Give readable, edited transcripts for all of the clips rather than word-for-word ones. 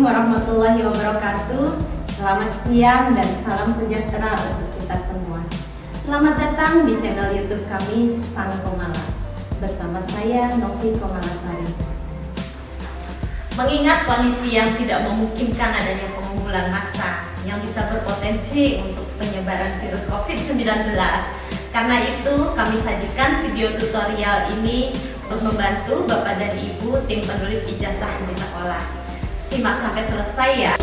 Assalamualaikum warahmatullahi wabarakatuh. Selamat siang dan salam sejahtera untuk kita semua. Selamat datang di channel YouTube kami Sang Komala. Bersama saya Novi Komalasari. Mengingat kondisi yang tidak memungkinkan adanya pengumpulan massa yang bisa berpotensi untuk penyebaran virus COVID-19, karena itu kami sajikan video tutorial ini untuk membantu Bapak dan Ibu tim penulis ijazah di sekolah. Simak sampai selesai ya.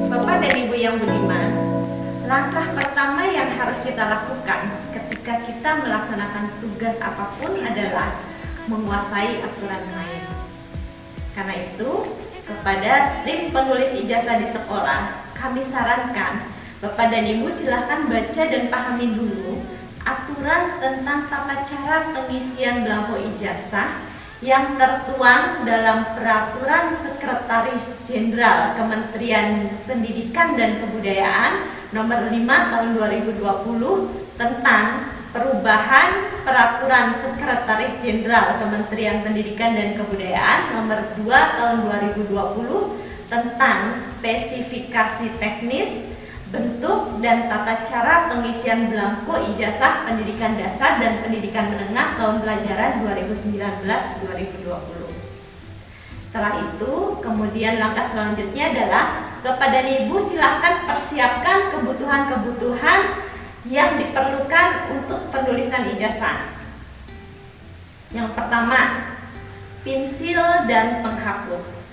Bapak dan Ibu yang budiman, langkah pertama yang harus kita lakukan ketika kita melaksanakan tugas apapun adalah menguasai aturan main. Karena itu, kepada tim penulis ijazah di sekolah, kami sarankan Bapak dan Ibu silahkan baca dan pahami dulu aturan tentang tata cara pengisian belangko ijazah yang tertuang dalam Peraturan Sekretaris Jenderal Kementerian Pendidikan dan Kebudayaan Nomor 5 Tahun 2020 tentang perubahan Peraturan Sekretaris Jenderal Kementerian Pendidikan dan Kebudayaan Nomor 2 Tahun 2020 tentang spesifikasi teknis, bentuk dan tata cara pengisian belangko ijazah pendidikan dasar dan pendidikan menengah tahun pelajaran 2019-2020. Setelah itu, kemudian langkah selanjutnya adalah Bapak dan Ibu silahkan persiapkan kebutuhan-kebutuhan yang diperlukan untuk penulisan ijazah. Yang pertama, pensil dan penghapus.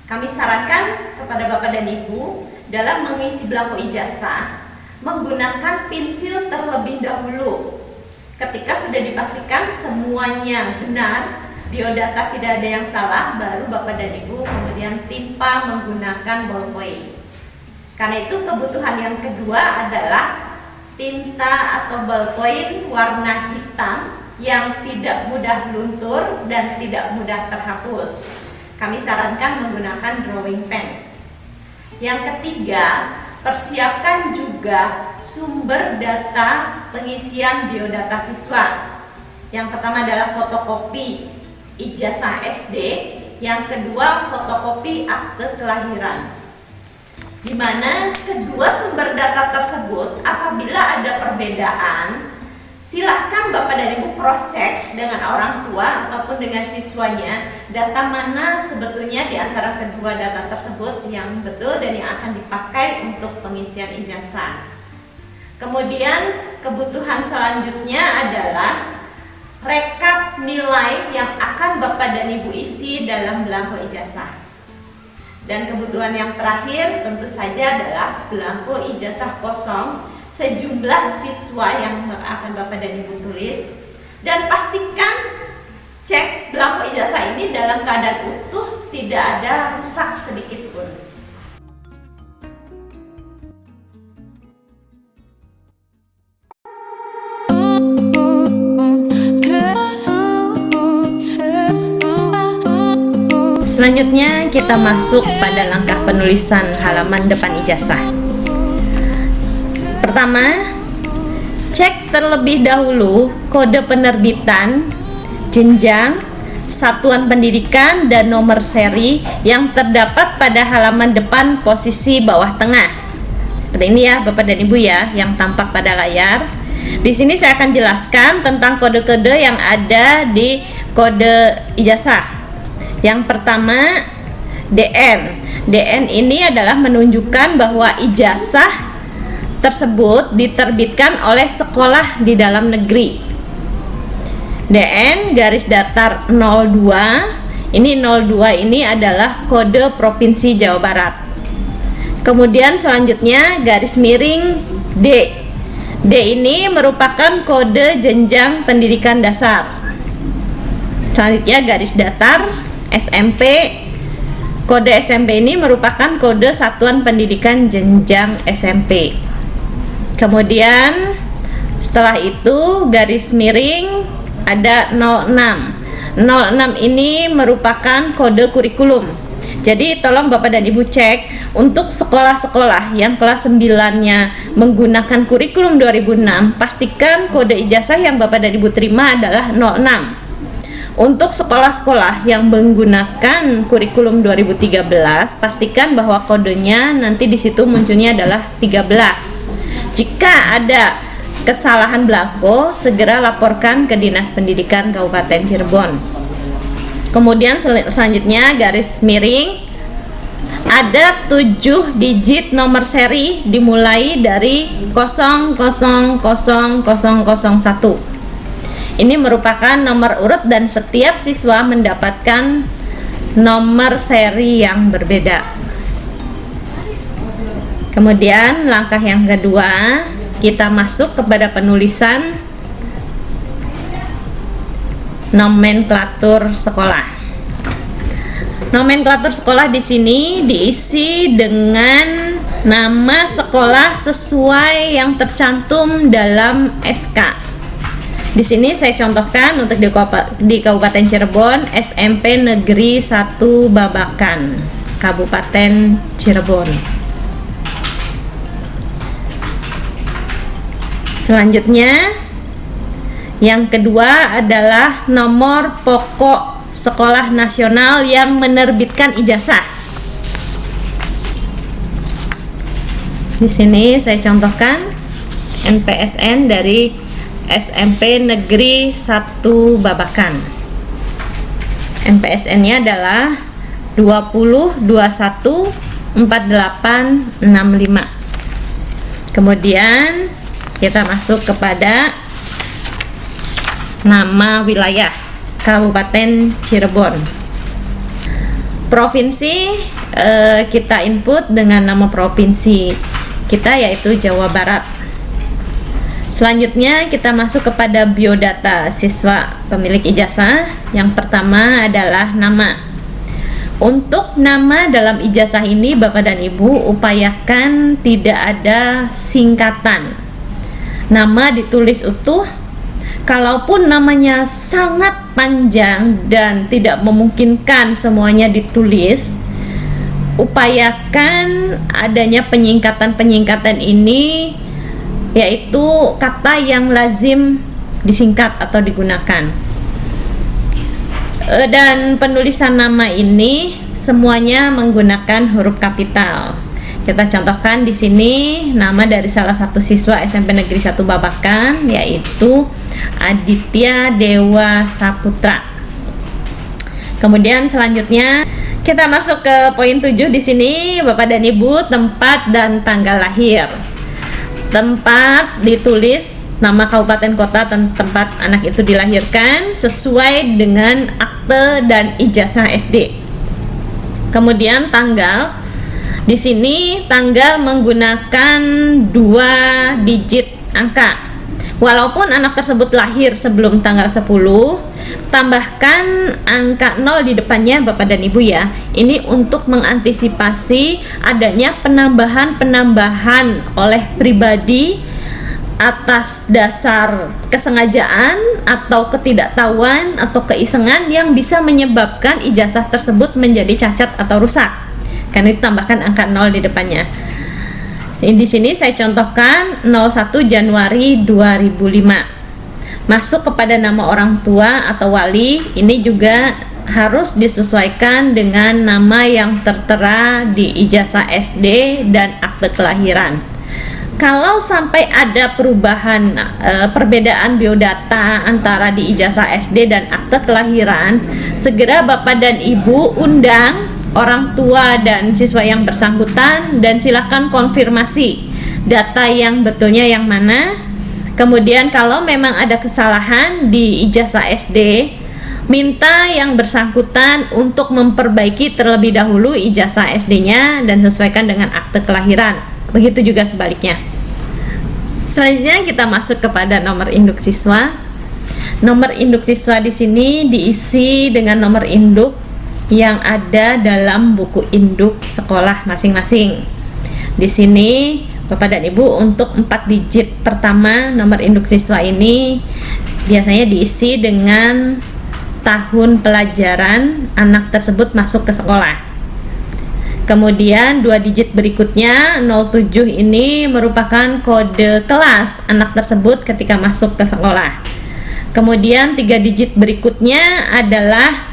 Kami sarankan kepada Bapak dan Ibu dalam mengisi belangko ijazah menggunakan pensil terlebih dahulu. Ketika sudah dipastikan semuanya benar, biodata tidak ada yang salah, baru Bapak dan Ibu kemudian timpa menggunakan ballpoint. Karena itu kebutuhan yang kedua adalah tinta atau ballpoint warna hitam yang tidak mudah luntur dan tidak mudah terhapus. Kami sarankan menggunakan drawing pen. Yang ketiga, persiapkan juga sumber data pengisian biodata siswa. Yang pertama adalah fotokopi ijazah SD, yang kedua fotokopi akte kelahiran. Di mana kedua sumber data tersebut apabila ada perbedaan, silahkan Bapak dan Ibu cross check dengan orang tua ataupun dengan siswanya data mana sebetulnya di antara kedua data tersebut yang betul dan yang akan dipakai untuk pengisian ijazah. Kemudian kebutuhan selanjutnya adalah rekap nilai yang akan Bapak dan Ibu isi dalam belangko ijazah. Dan kebutuhan yang terakhir tentu saja adalah belangko ijazah kosong sejumlah siswa yang akan Bapak dan Ibu tulis, dan pastikan cek belangko ijazah ini dalam keadaan utuh, tidak ada rusak sedikit pun. Selanjutnya kita masuk pada langkah penulisan halaman depan ijazah. Pertama, cek terlebih dahulu kode penerbitan, jenjang, satuan pendidikan, dan nomor seri yang terdapat pada halaman depan posisi bawah tengah. Seperti ini ya Bapak dan Ibu ya, yang tampak pada layar. Di sini saya akan jelaskan tentang kode-kode yang ada di kode ijazah. Yang pertama, DN. DN ini adalah menunjukkan bahwa ijazah tersebut diterbitkan oleh sekolah di dalam negeri. DN garis datar 02. Ini 02 ini adalah kode Provinsi Jawa Barat. Kemudian selanjutnya garis miring D. D ini merupakan kode jenjang pendidikan dasar. Selanjutnya garis datar SMP. Kode SMP ini merupakan kode satuan pendidikan jenjang SMP. Kemudian setelah itu garis miring ada 06. 06 ini merupakan kode kurikulum. Jadi tolong Bapak dan Ibu cek untuk sekolah-sekolah yang kelas 9-nya menggunakan kurikulum 2006, pastikan kode ijazah yang Bapak dan Ibu terima adalah 06. Untuk sekolah-sekolah yang menggunakan kurikulum 2013, pastikan bahwa kodenya nanti di situ munculnya adalah 13. Jika ada kesalahan belangko, segera laporkan ke Dinas Pendidikan Kabupaten Cirebon. Kemudian selanjutnya garis miring, ada 7 digit nomor seri dimulai dari 000001. Ini merupakan nomor urut dan setiap siswa mendapatkan nomor seri yang berbeda. Kemudian langkah yang kedua, kita masuk kepada penulisan nomenklatur sekolah. Nomenklatur sekolah di sini diisi dengan nama sekolah sesuai yang tercantum dalam SK. Di sini saya contohkan untuk di Kabupaten Cirebon, SMP Negeri 1 Babakan, Kabupaten Cirebon. Selanjutnya, yang kedua adalah nomor pokok sekolah nasional yang menerbitkan ijazah. Di sini saya contohkan NPSN dari SMP Negeri 1 Babakan. NPSN-nya adalah 20214865. Kemudian kita masuk kepada nama wilayah Kabupaten Cirebon. Provinsi kita input dengan nama provinsi kita, yaitu Jawa Barat. Selanjutnya kita masuk kepada biodata siswa pemilik ijazah. Yang pertama adalah nama. Untuk nama dalam ijazah ini Bapak dan Ibu upayakan tidak ada singkatan. Nama ditulis utuh. Kalaupun namanya sangat panjang dan tidak memungkinkan semuanya ditulis, upayakan adanya penyingkatan-penyingkatan ini, yaitu kata yang lazim disingkat atau digunakan. Dan penulisan nama ini semuanya menggunakan huruf kapital. Kita contohkan di sini nama dari salah satu siswa SMP Negeri 1 Babakan, yaitu Aditya Dewa Saputra. Kemudian selanjutnya kita masuk ke poin 7 di sini, Bapak dan Ibu, tempat dan tanggal lahir. Tempat ditulis nama kabupaten kota tempat anak itu dilahirkan sesuai dengan akte dan ijazah SD. Kemudian tanggal, di sini tanggal menggunakan 2 digit angka. Walaupun anak tersebut lahir sebelum tanggal 10, tambahkan angka 0 di depannya Bapak dan Ibu ya. Ini untuk mengantisipasi adanya penambahan oleh pribadi atas dasar kesengajaan atau ketidaktahuan atau keisengan yang bisa menyebabkan ijazah tersebut menjadi cacat atau rusak. Karena ditambahkan angka 0 di depannya. Di sini saya contohkan 01 Januari 2005. Masuk kepada nama orang tua atau wali, ini juga harus disesuaikan dengan nama yang tertera di ijazah SD dan akte kelahiran. Kalau sampai ada perubahan perbedaan biodata antara di ijazah SD dan akte kelahiran, segera Bapak dan Ibu undang orang tua dan siswa yang bersangkutan dan silakan konfirmasi data yang betulnya yang mana. Kemudian kalau memang ada kesalahan di ijazah SD, minta yang bersangkutan untuk memperbaiki terlebih dahulu ijazah SD-nya dan sesuaikan dengan akte kelahiran. Begitu juga sebaliknya. Selanjutnya kita masuk kepada nomor induk siswa. Nomor induk siswa di sini diisi dengan nomor induk yang ada dalam buku induk sekolah masing-masing. Di sini Bapak dan Ibu untuk 4 digit pertama nomor induk siswa ini biasanya diisi dengan tahun pelajaran anak tersebut masuk ke sekolah. Kemudian 2 digit berikutnya 07 ini merupakan kode kelas anak tersebut ketika masuk ke sekolah. Kemudian 3 digit berikutnya adalah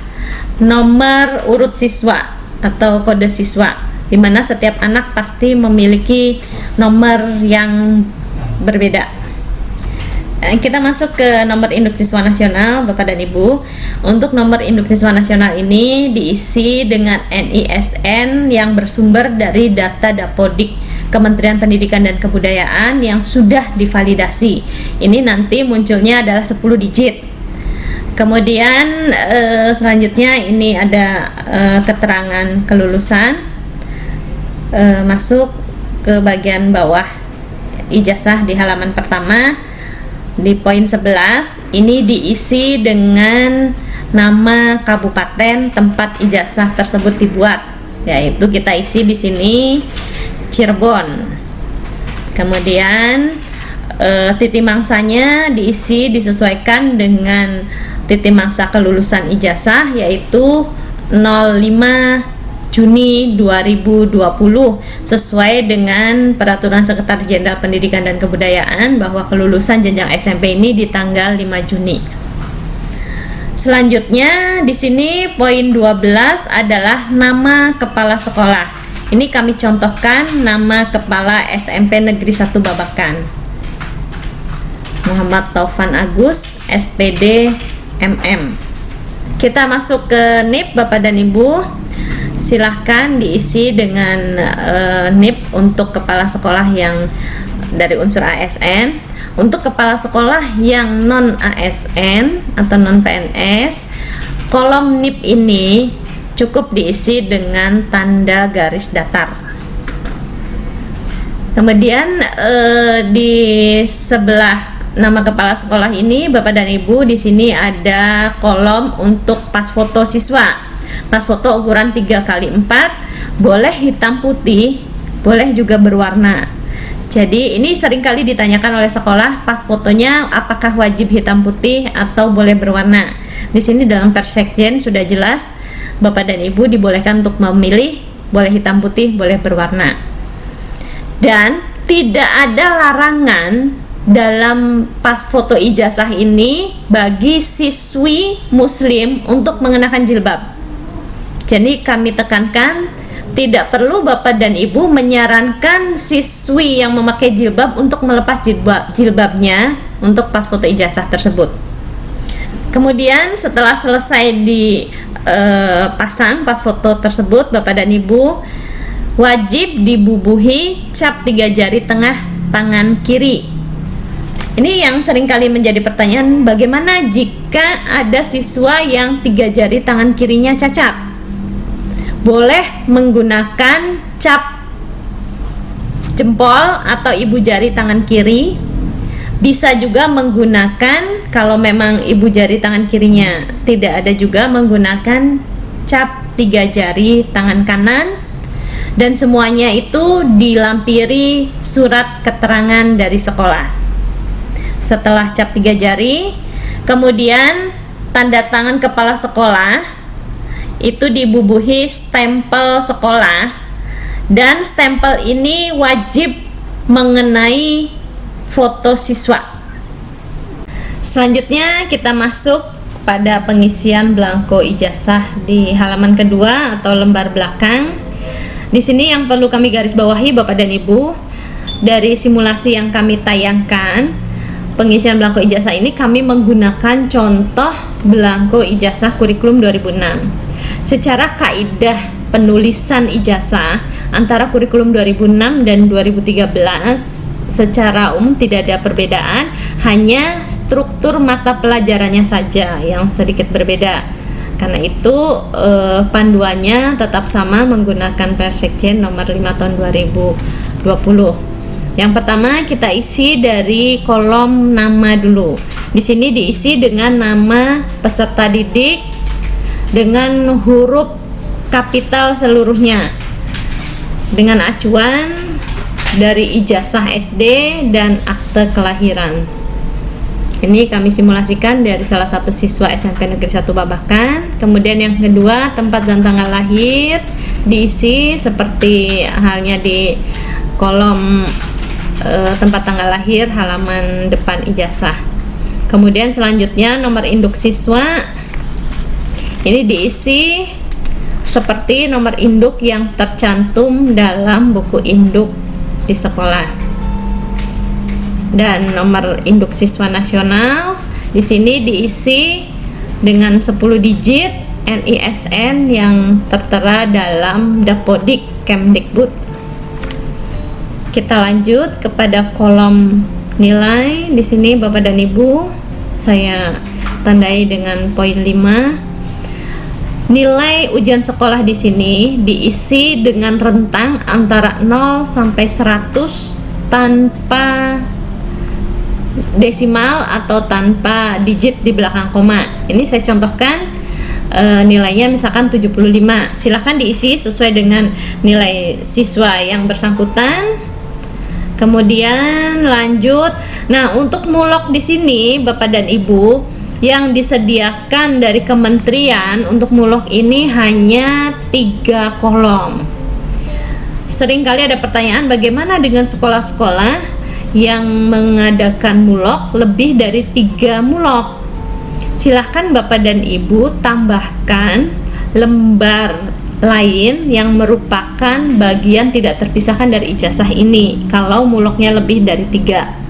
nomor urut siswa atau kode siswa, di mana setiap anak pasti memiliki nomor yang berbeda. Kita masuk ke nomor induk siswa nasional, Bapak dan Ibu. Untuk nomor induk siswa nasional ini diisi dengan NISN yang bersumber dari data Dapodik Kementerian Pendidikan dan Kebudayaan yang sudah divalidasi. Ini nanti munculnya adalah 10 digit. Kemudian selanjutnya ini ada keterangan kelulusan, masuk ke bagian bawah ijazah di halaman pertama. Di poin 11 ini diisi dengan nama kabupaten tempat ijazah tersebut dibuat, yaitu kita isi di sini Cirebon. Kemudian titik mangsanya disesuaikan dengan titik mangsa kelulusan ijazah, yaitu 05 Juni 2020 sesuai dengan Peraturan Sekretaris Jenderal Pendidikan dan Kebudayaan bahwa kelulusan jenjang SMP ini di tanggal 5 Juni. Selanjutnya di sini poin 12 adalah nama kepala sekolah. Ini kami contohkan nama kepala SMP Negeri 1 Babakan. Muhammad Taufan Agus, SPD MM. Kita masuk ke NIP, Bapak dan Ibu. Silahkan diisi dengan NIP untuk kepala sekolah yang dari unsur ASN. Untuk kepala sekolah yang non ASN atau non PNS, kolom NIP ini cukup diisi dengan tanda garis datar. Kemudian di sebelah nama kepala sekolah ini, Bapak dan Ibu, di sini ada kolom untuk pas foto siswa. Pas foto ukuran 3x4, boleh hitam putih, boleh juga berwarna. Jadi ini seringkali ditanyakan oleh sekolah, pas fotonya apakah wajib hitam putih atau boleh berwarna. Di sini dalam Persekjen sudah jelas, Bapak dan Ibu dibolehkan untuk memilih boleh hitam putih, boleh berwarna. Dan tidak ada larangan dalam pas foto ijazah ini bagi siswi muslim untuk mengenakan jilbab. Jadi kami tekankan, tidak perlu Bapak dan Ibu menyarankan siswi yang memakai jilbab untuk melepas jilbabnya untuk pas foto ijazah tersebut. Kemudian setelah selesai dipasang pas foto tersebut, Bapak dan Ibu wajib dibubuhi cap 3 jari tengah tangan kiri. Ini yang seringkali menjadi pertanyaan, bagaimana jika ada siswa yang 3 jari tangan kirinya cacat? Boleh menggunakan cap jempol atau ibu jari tangan kiri. Bisa juga menggunakan, kalau memang ibu jari tangan kirinya tidak ada, juga menggunakan cap 3 jari tangan kanan. Dan semuanya itu dilampiri surat keterangan dari sekolah. Setelah cap 3 jari, kemudian tanda tangan kepala sekolah itu dibubuhi stempel sekolah, dan stempel ini wajib mengenai foto siswa. Selanjutnya kita masuk pada pengisian belangko ijazah di halaman kedua atau lembar belakang. Di sini yang perlu kami garis bawahi, Bapak dan Ibu, dari simulasi yang kami tayangkan, pengisian belangko ijazah ini kami menggunakan contoh belangko ijazah kurikulum 2006. Secara kaidah penulisan ijazah antara kurikulum 2006 dan 2013 secara umum tidak ada perbedaan, hanya struktur mata pelajarannya saja yang sedikit berbeda. Karena itu panduannya tetap sama menggunakan Persekjen nomor 5 tahun 2020. Yang pertama kita isi dari kolom nama dulu. Di sini diisi dengan nama peserta didik dengan huruf kapital seluruhnya, dengan acuan dari ijazah SD dan akte kelahiran. Ini kami simulasikan dari salah satu siswa SMP Negeri 1 Babakan. Kemudian yang kedua, tempat dan tanggal lahir diisi seperti halnya di kolom tempat tanggal lahir halaman depan ijazah. Kemudian selanjutnya nomor induk siswa ini diisi seperti nomor induk yang tercantum dalam buku induk di sekolah. Dan nomor induk siswa nasional di sini diisi dengan 10 digit NISN yang tertera dalam Dapodik Kemdikbud. Kita lanjut kepada kolom nilai. Di sini Bapak dan Ibu saya tandai dengan poin 5. Nilai ujian sekolah di sini diisi dengan rentang antara 0 sampai 100 tanpa desimal atau tanpa digit di belakang koma. Ini saya contohkan nilainya misalkan 75. Silahkan diisi sesuai dengan nilai siswa yang bersangkutan. Kemudian lanjut. Nah, untuk mulok di sini Bapak dan Ibu yang disediakan dari kementerian untuk mulok ini hanya 3 kolom. Seringkali ada pertanyaan bagaimana dengan sekolah-sekolah yang mengadakan mulok lebih dari 3 mulok. Silahkan Bapak dan Ibu tambahkan lembar lain yang merupakan bagian tidak terpisahkan dari ijazah ini kalau muloknya lebih dari 3.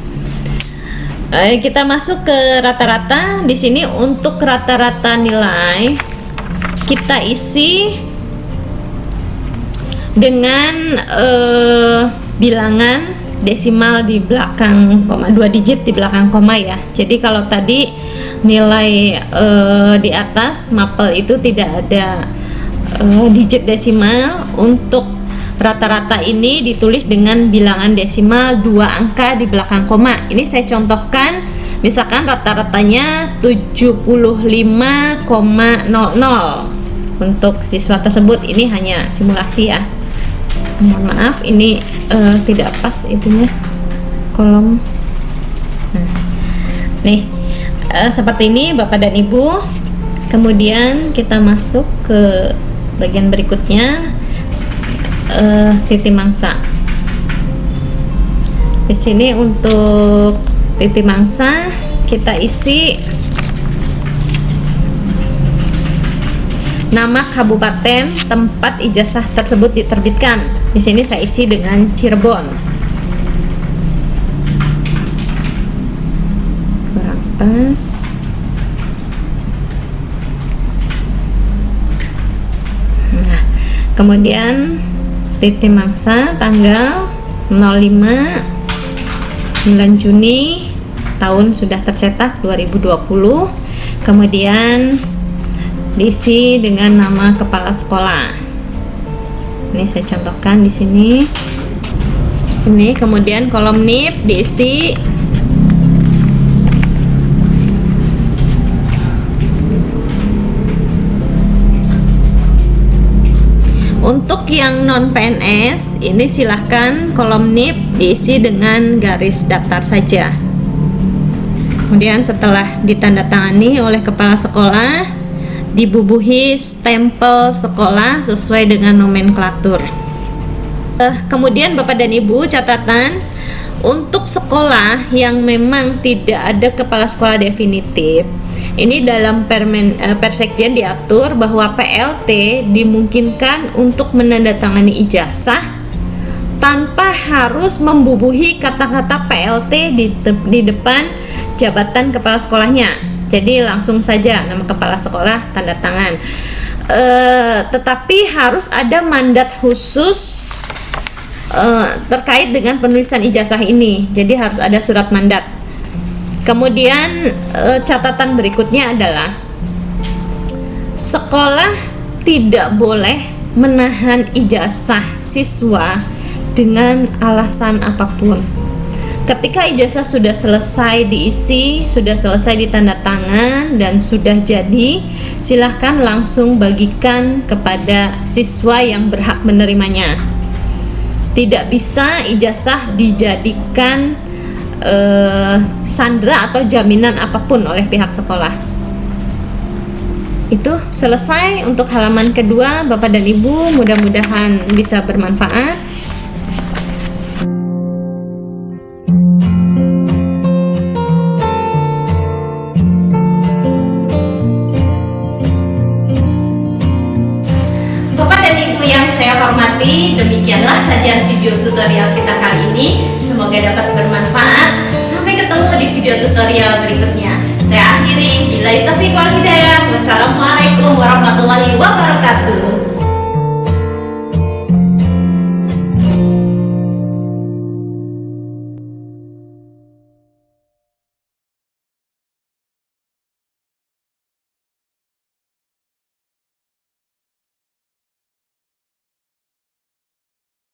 Kita masuk ke rata-rata. Di sini untuk rata-rata nilai kita isi dengan bilangan desimal di belakang koma, 2 digit di belakang koma ya. Jadi kalau tadi nilai di atas mapel itu tidak ada digit desimal, untuk rata-rata ini ditulis dengan bilangan desimal 2 angka di belakang koma. Ini saya contohkan, misalkan rata-ratanya 75,00 untuk siswa tersebut. Ini hanya simulasi ya. Mohon maaf, ini tidak pas itunya kolom. Nah, nih seperti ini Bapak dan Ibu. Kemudian kita masuk ke bagian berikutnya, titik mangsa. Di sini untuk titik mangsa kita isi nama kabupaten tempat ijazah tersebut diterbitkan. Di sini saya isi dengan Cirebon. Kurang pas. Nah, kemudian titik mangsa tanggal 05 9 Juni tahun sudah tercetak 2020. Kemudian diisi dengan nama kepala sekolah. Ini saya contohkan di sini. Ini kemudian kolom NIP diisi untuk yang non PNS. Ini silahkan kolom NIP diisi dengan garis datar saja. Kemudian setelah ditandatangani oleh kepala sekolah, dibubuhi stempel sekolah sesuai dengan nomenklatur. Kemudian Bapak dan Ibu, catatan untuk sekolah yang memang tidak ada kepala sekolah definitif, ini dalam Persekjen diatur bahwa PLT dimungkinkan untuk menandatangani ijazah tanpa harus membubuhi kata-kata PLT di depan jabatan kepala sekolahnya. Jadi langsung saja nama kepala sekolah, tanda tangan. Tetapi harus ada mandat khusus terkait dengan penulisan ijazah ini. Jadi harus ada surat mandat. Kemudian catatan berikutnya adalah sekolah tidak boleh menahan ijazah siswa dengan alasan apapun. Ketika ijazah sudah selesai diisi, sudah selesai ditandatangan dan sudah jadi, silahkan langsung bagikan kepada siswa yang berhak menerimanya. Tidak bisa ijazah dijadikan sandera atau jaminan apapun oleh pihak sekolah. Itu selesai untuk halaman kedua, Bapak dan Ibu, mudah-mudahan bisa bermanfaat. Bapak dan Ibu yang saya hormati, demikianlah sajian video tutorial kita kali ini. Semoga dapat bermanfaat. Sampai ketemu di video tutorial berikutnya. Saya akhiri, billahi taufiq wal hidayah. Wassalamualaikum warahmatullahi wabarakatuh.